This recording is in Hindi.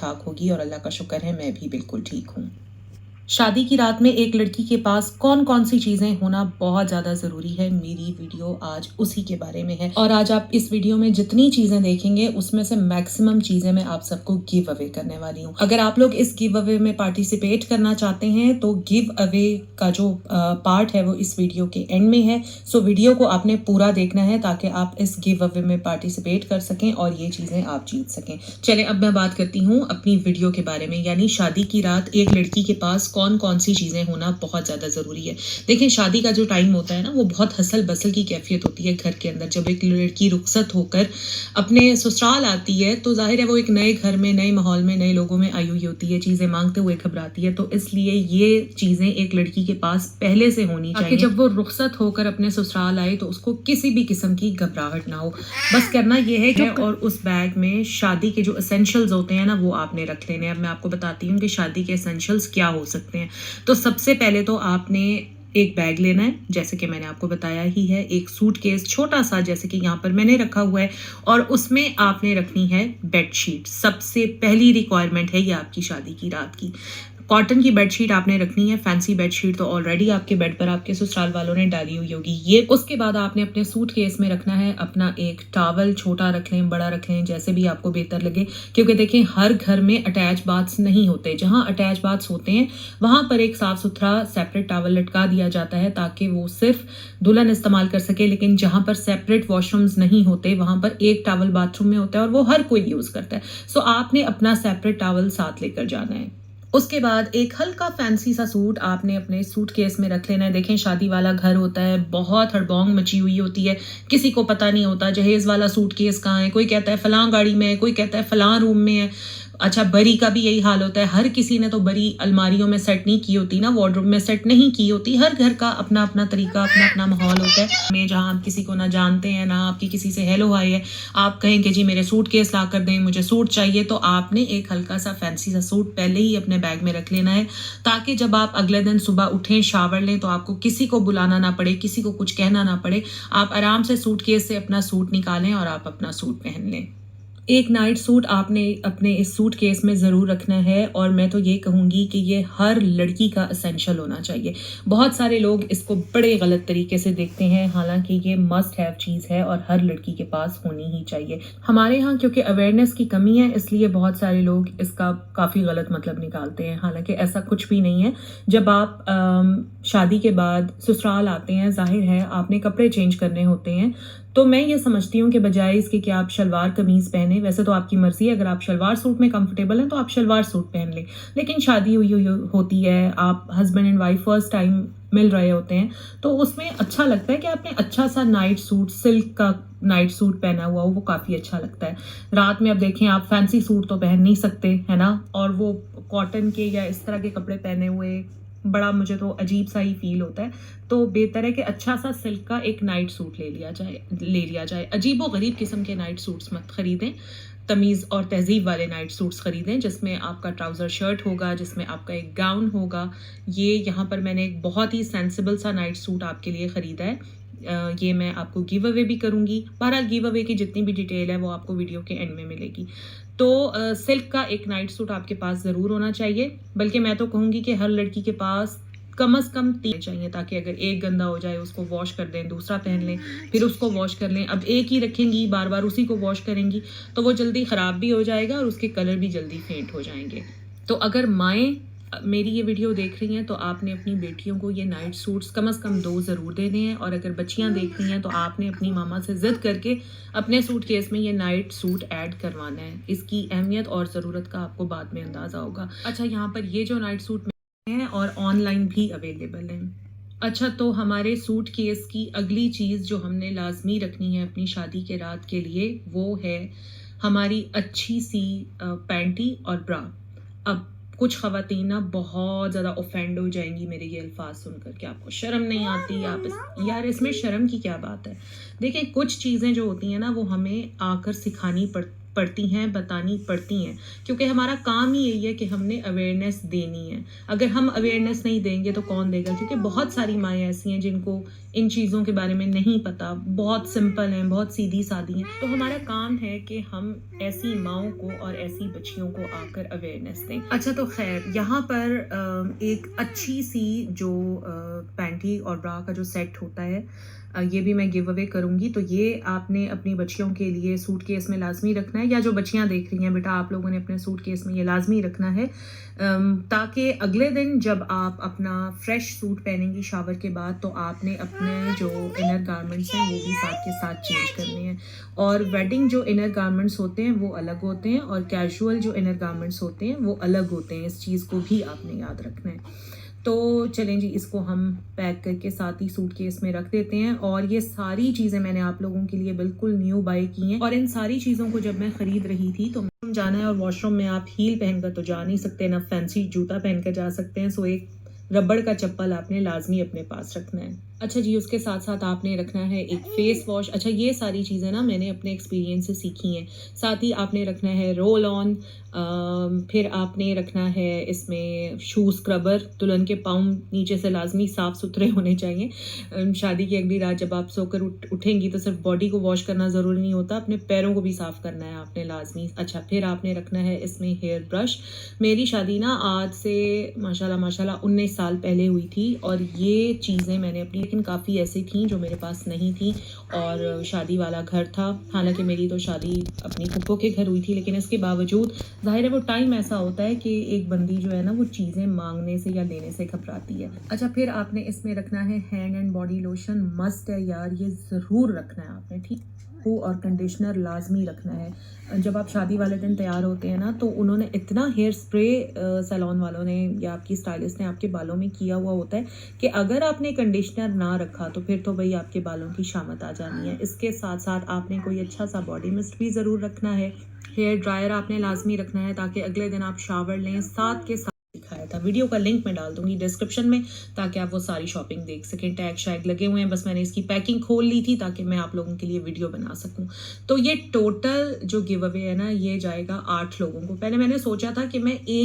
ठाक होगी और अल्लाह का शुक्र है मैं भी बिल्कुल ठीक हूँ। शादी की रात में एक लड़की के पास कौन कौन सी चीजें होना बहुत ज्यादा जरूरी है, मेरी वीडियो आज उसी के बारे में है। और आज आप इस वीडियो में जितनी चीजें देखेंगे उसमें से मैक्सिमम चीजें मैं आप सबको गिव अवे करने वाली हूँ। अगर आप लोग इस गिव अवे में पार्टिसिपेट करना चाहते हैं तो गिव अवे का जो पार्ट है वो इस वीडियो के एंड में है। सो वीडियो को आपने पूरा देखना है ताकि आप इस गिव अवे में पार्टिसिपेट कर सकें और ये चीजें आप जीत सकें। चले अब मैं बात करती हूँ अपनी वीडियो के बारे में, यानी शादी की रात एक लड़की के पास कौन कौन सी चीजें होना बहुत ज्यादा जरूरी है। देखिए शादी का जो टाइम होता है ना वो बहुत हसल बसल की कैफियत होती है घर के अंदर। जब एक लड़की रुखसत होकर अपने ससुराल आती है तो जाहिर है वो एक नए घर में, नए माहौल में, नए लोगों में आई हुई होती है, चीजें मांगते हुए घबराती है। तो इसलिए ये चीजें एक लड़की के पास पहले से होनी चाहिए, जब वो रुखसत होकर अपने ससुराल आए तो उसको किसी भी किस्म की घबराहट ना हो। बस करना ये है कि और उस बैग में शादी के जो एसेंशियल्स होते हैं ना वो आपने रख लेने। अब मैं आपको बताती हूँ कि शादी के एसेंशियल्स क्या हो सकते हैं। तो सबसे पहले तो आपने एक बैग लेना है, जैसे कि मैंने आपको बताया ही है। एक सूटकेस छोटा सा जैसे कि यहाँ पर मैंने रखा हुआ है, और उसमें आपने रखनी है बेडशीट। सबसे पहली रिक्वायरमेंट है ये आपकी शादी की रात की। कॉटन की बेडशीट आपने रखनी है। फैंसी बेडशीट तो ऑलरेडी आपके बेड पर आपके ससुराल वालों ने डाली हुई होगी ये। उसके बाद आपने अपने सूटकेस में रखना है अपना एक टॉवल। छोटा रख लें, बड़ा रख लें, जैसे भी आपको बेहतर लगे, क्योंकि देखें हर घर में अटैच बाथ्स नहीं होते। जहां अटैच बाथ्स होते हैं वहां पर एक साफ सुथरा सेपरेट टॉवल लटका दिया जाता है ताकि वो सिर्फ दुल्हन इस्तेमाल कर सके। लेकिन जहां पर सेपरेट वॉशरूम्स नहीं होते वहां पर एक टॉवल बाथरूम में होता है और वो हर कोई यूज करता है। सो आपने अपना सेपरेट टॉवल साथ लेकर जाना है। उसके बाद एक हल्का फैंसी सा सूट आपने अपने सूटकेस में रख लेना है। देखें शादी वाला घर होता है, बहुत हड़बोंग मची हुई होती है, किसी को पता नहीं होता जहेज वाला सूटकेस कहाँ है। कोई कहता है फलां गाड़ी में है, कोई कहता है फलां रूम में है। अच्छा बरी का भी यही हाल होता है। हर किसी ने तो बरी अलमारियों में सेट नहीं की होती ना, वार्डरोब में सेट नहीं की होती। हर घर का अपना अपना तरीका, अपना अपना माहौल होता है में जहाँ आप किसी को ना जानते हैं, ना आपकी किसी से हेलो हाय है। आप कहें कि जी मेरे सूटकेस ला कर दें, मुझे सूट चाहिए, तो आपने एक हल्का सा फैंसी सा सूट पहले ही अपने बैग में रख लेना है ताकि जब आप अगले दिन सुबह उठें, शावर लें, तो आपको किसी को बुलाना ना पड़े, किसी को कुछ कहना ना पड़े। आप आराम से सूटकेस से अपना सूट निकालें और आप अपना सूट पहन लें। एक नाइट सूट आपने अपने इस सूट केस में ज़रूर रखना है, और मैं तो ये कहूँगी कि ये हर लड़की का एसेंशियल होना चाहिए। बहुत सारे लोग इसको बड़े गलत तरीके से देखते हैं, हालांकि ये मस्ट हैव चीज़ है और हर लड़की के पास होनी ही चाहिए। हमारे यहाँ क्योंकि अवेयरनेस की कमी है इसलिए बहुत सारे लोग इसका काफ़ी गलत मतलब निकालते हैं, हालांकि ऐसा कुछ भी नहीं है। जब आप शादी के बाद ससुराल आते हैं, जाहिर है आपने कपड़े चेंज करने होते हैं, तो मैं ये समझती हूँ कि बजाय इसके कि आप शलवार कमीज पहने, वैसे तो आपकी मर्जी है, अगर आप शलवार सूट में कंफर्टेबल हैं तो आप शलवार सूट पहन लें। लेकिन शादी हुई होती है, आप husband and wife first time मिल रहे होते हैं, तो उसमें अच्छा लगता है कि आपने अच्छा सा नाइट सूट, सिल्क का नाइट सूट पहना हुआ हो, वो काफ़ी अच्छा लगता है। रात में अब देखें आप फैंसी सूट तो पहन नहीं सकते है ना, और वो कॉटन के या इस तरह के कपड़े पहने हुए बड़ा मुझे तो अजीब सा ही फील होता है। तो बेहतर है कि अच्छा सा सिल्क का एक नाइट सूट ले लिया जाए। अजीबो गरीब किस्म के नाइट सूट्स मत खरीदें, तमीज़ और तहजीब वाले नाइट सूट्स खरीदें जिसमें आपका ट्राउज़र शर्ट होगा, जिसमें आपका एक गाउन होगा। ये यहाँ पर मैंने एक बहुत ही सेंसिबल सा नाइट सूट आपके लिए ख़रीदा है। ये मैं आपको गिव अवे भी करूँगी। बहरहाल गिव अवे की जितनी भी डिटेल है वो आपको वीडियो के एंड में मिलेगी। तो सिल्क का एक नाइट सूट आपके पास ज़रूर होना चाहिए, बल्कि मैं तो कहूँगी कि हर लड़की के पास कम से कम 3 चाहिए, ताकि अगर एक गंदा हो जाए उसको वॉश कर दें, दूसरा पहन लें, फिर उसको वॉश कर लें। अब एक ही रखेंगी, बार बार उसी को वॉश करेंगी तो वो जल्दी ख़राब भी हो जाएगा और उसके कलर भी जल्दी फेंट हो जाएंगे। तो अगर माएँ मेरी ये वीडियो देख रही हैं तो आपने अपनी बेटियों को ये नाइट सूट्स कम से कम 2 ज़रूर देने हैं, और अगर बच्चियां देख रही हैं तो आपने अपनी मामा से ज़िद करके अपने सूटकेस में ये नाइट सूट ऐड करवाना है। इसकी अहमियत और ज़रूरत का आपको बाद में अंदाज़ा होगा। अच्छा यहाँ पर ये जो नाइट सूट हैं और ऑनलाइन भी अवेलेबल हैं। अच्छा तो हमारे सूट केस की अगली चीज़ जो हमने लाजमी रखनी है अपनी शादी के रात के लिए वो है हमारी अच्छी सी पैंटी और ब्रा। अब कुछ ख़वातीन ना बहुत ज़्यादा ऑफेंड हो जाएंगी मेरे ये अल्फाज सुनकर कि आपको शर्म नहीं आती, यार इसमें शर्म की क्या बात है। देखिए कुछ चीज़ें जो होती हैं ना वो हमें आकर सिखानी पड़ती हैं, बतानी पड़ती हैं, क्योंकि हमारा काम ही यही है कि हमने अवेयरनेस देनी है। अगर हम अवेयरनेस नहीं देंगे तो कौन देगा, क्योंकि बहुत सारी माएँ ऐसी हैं जिनको इन चीज़ों के बारे में नहीं पता, बहुत सिंपल हैं, बहुत सीधी-सादी हैं। तो हमारा काम है कि हम ऐसी माँओं को और ऐसी बच्चियों को आकर अवेयरनेस दें। अच्छा, तो ख़ैर यहाँ पर एक अच्छी-सी जो पैंटी और ब्रा का जो सेट होता है, ये भी मैं गिव अवे करूँगी। तो ये आपने अपनी बच्चियों के लिए सूटकेस में लाज़मी रखना है, या जो बच्चियाँ देख रही हैं बेटा, आप लोगों ने अपने सूटकेस में ये लाज़मी रखना है, ताकि अगले दिन जब आप अपना फ्रेश सूट पहनेंगी शावर के बाद, तो आपने अपने जो इनर गारमेंट्स हैं वो भी साथ के साथ चेंज करने हैं। और वेडिंग जो इनर गारमेंट्स होते हैं वो अलग होते हैं, और कैजुअल जो इनर गारमेंट्स होते हैं वो अलग होते हैं। इस चीज़ को भी आपने याद रखना है। तो चलें जी, इसको हम पैक करके साथ ही सूटकेस में रख देते हैं। और ये सारी चीज़ें मैंने आप लोगों के लिए बिल्कुल न्यू बाय की हैं, और इन सारी चीज़ों को जब मैं ख़रीद रही थी तो जाना है, और वॉशरूम में आप हील पहनकर तो जा नहीं सकते, ना फैंसी जूता पहनकर जा सकते हैं। सो एक रबड़ का चप्पल आपने लाजमी अपने पास रखना है। अच्छा जी, उसके साथ साथ आपने रखना है एक फेस वॉश। अच्छा, ये सारी चीज़ें ना मैंने अपने एक्सपीरियंस से सीखी हैं। साथ ही आपने रखना है रोल ऑन, फिर आपने रखना है इसमें शू स्क्रबर। दुल्हन के पाँव नीचे से लाजमी साफ़ सुथरे होने चाहिए। शादी की अगली रात जब आप सोकर उठेंगी तो सिर्फ बॉडी को वॉश करना ज़रूरी नहीं होता, अपने पैरों को भी साफ़ करना है आपने लाजमी। अच्छा, फिर आपने रखना है इसमें हेयर ब्रश। मेरी शादी ना आज से माशाल्लाह 19 साल पहले हुई थी, और ये चीज़ें मैंने अपनी, लेकिन काफ़ी ऐसी थी जो मेरे पास नहीं थी, और शादी वाला घर था। हालांकि मेरी तो शादी अपनी फूफो के घर हुई थी, लेकिन इसके बावजूद ज़ाहिर है वो टाइम ऐसा होता है कि एक बंदी जो है ना वो चीज़ें मांगने से या लेने से घबराती है। अच्छा, फिर आपने इसमें रखना है hand and body lotion. Must है यार, ये ज़रूर रखना है आपने, ठीक। और कंडीशनर लाजमी रखना है। जब आप शादी वाले दिन तैयार होते हैं ना, तो उन्होंने इतना हेयर स्प्रे सैलून वालों ने या आपकी स्टाइलिस्ट ने आपके बालों में किया हुआ होता है कि अगर आपने कंडीशनर ना रखा तो फिर तो भाई आपके बालों की शामत आ जानी है। इसके साथ साथ आपने कोई अच्छा सा बॉडी मिस्ट भी ज़रूर रखना है। हेयर ड्रायर आपने लाजमी रखना है, ताकि अगले दिन आप शावर लें। साथ के साथ दिखाया था, वीडियो का लिंक मैं डाल दूंगी डिस्क्रिप्शन में, ताकि आप वो सारी शॉपिंग देख सकें। टैग शैग लगे हुए हैं, बस मैंने इसकी पैकिंग खोल ली थी ताकि मैं आप लोगों के लिए वीडियो बना सकूं। तो ये टोटल जो गिव अवे है ना, ये जाएगा 8 लोगों को। पहले मैंने सोचा था कि मैं एक